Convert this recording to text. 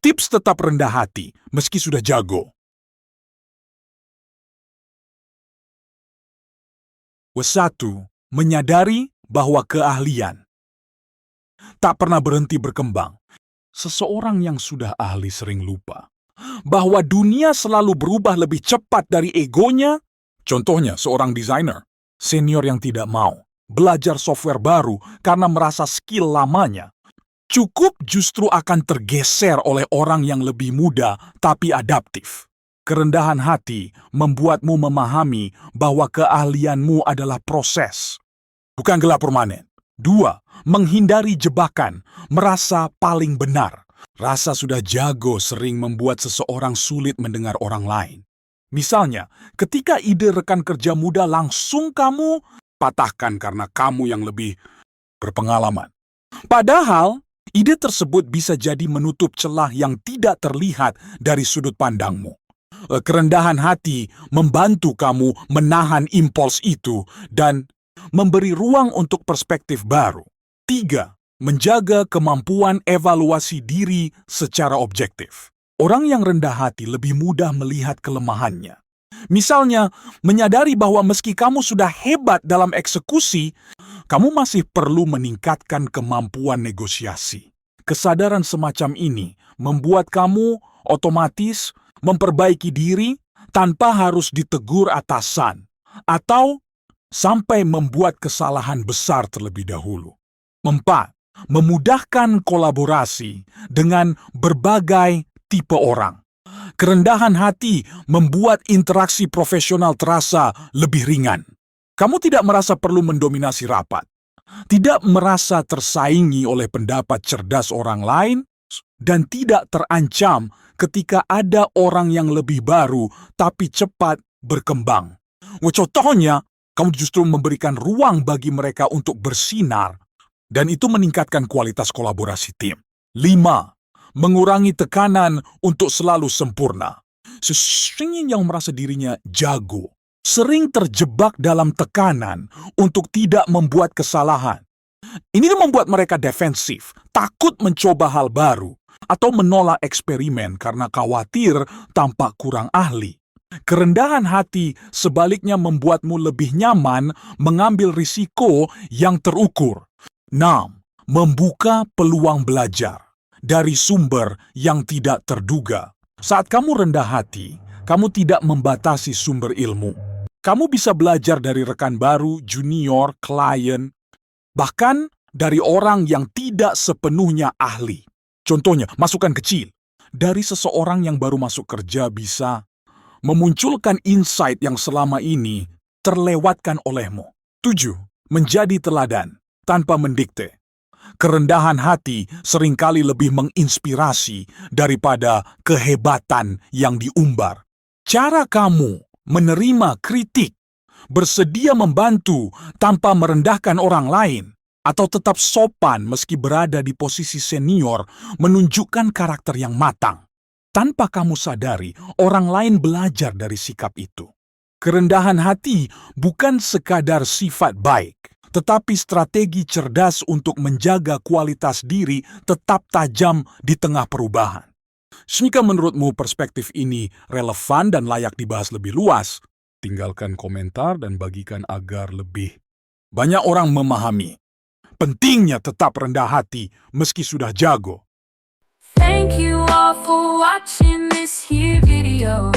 Tips tetap rendah hati meski sudah jago. Satu, menyadari bahwa keahlian tak pernah berhenti berkembang. Seseorang yang sudah ahli sering lupa bahwa dunia selalu berubah lebih cepat dari egonya. Contohnya, seorang desainer senior yang tidak mau belajar software baru karena merasa skill lamanya cukup justru akan tergeser oleh orang yang lebih muda tapi adaptif. Kerendahan hati membuatmu memahami bahwa keahlianmu adalah proses, bukan gelar permanen. 2. Menghindari jebakan, merasa paling benar. Rasa sudah jago sering membuat seseorang sulit mendengar orang lain. Misalnya, ketika ide rekan kerja muda langsung kamu patahkan karena kamu yang lebih berpengalaman. Padahal, ide tersebut bisa jadi menutup celah yang tidak terlihat dari sudut pandangmu. Kerendahan hati membantu kamu menahan impuls itu dan memberi ruang untuk perspektif baru. 3. Menjaga kemampuan evaluasi diri secara objektif. Orang yang rendah hati lebih mudah melihat kelemahannya. Misalnya, menyadari bahwa meski kamu sudah hebat dalam eksekusi, kamu masih perlu meningkatkan kemampuan negosiasi. Kesadaran semacam ini membuat kamu otomatis memperbaiki diri tanpa harus ditegur atasan atau sampai membuat kesalahan besar terlebih dahulu. 4. Memudahkan kolaborasi dengan berbagai tipe orang. Kerendahan hati membuat interaksi profesional terasa lebih ringan. Kamu tidak merasa perlu mendominasi rapat, tidak merasa tersaingi oleh pendapat cerdas orang lain, dan tidak terancam ketika ada orang yang lebih baru tapi cepat berkembang. Contohnya, kamu justru memberikan ruang bagi mereka untuk bersinar, dan itu meningkatkan kualitas kolaborasi tim. 5. Mengurangi tekanan untuk selalu sempurna. Seseorang yang merasa dirinya jago sering terjebak dalam tekanan untuk tidak membuat kesalahan. Ini membuat mereka defensif, takut mencoba hal baru, atau menolak eksperimen karena khawatir tampak kurang ahli. Kerendahan hati sebaliknya membuatmu lebih nyaman mengambil risiko yang terukur. 6. Membuka peluang belajar dari sumber yang tidak terduga. Saat kamu rendah hati, kamu tidak membatasi sumber ilmu. Kamu bisa belajar dari rekan baru, junior, klien, bahkan dari orang yang tidak sepenuhnya ahli. Contohnya, masukan kecil dari seseorang yang baru masuk kerja bisa memunculkan insight yang selama ini terlewatkan olehmu. 7. Menjadi teladan tanpa mendikte. Kerendahan hati seringkali lebih menginspirasi daripada kehebatan yang diumbar. Cara kamu menerima kritik, bersedia membantu tanpa merendahkan orang lain, atau tetap sopan meski berada di posisi senior menunjukkan karakter yang matang. Tanpa kamu sadari, orang lain belajar dari sikap itu. Kerendahan hati bukan sekadar sifat baik, tetapi strategi cerdas untuk menjaga kualitas diri tetap tajam di tengah perubahan. Jika menurutmu perspektif ini relevan dan layak dibahas lebih luas, tinggalkan komentar dan bagikan agar lebih banyak orang memahami pentingnya tetap rendah hati meski sudah jago. Thank you all for watching this here video.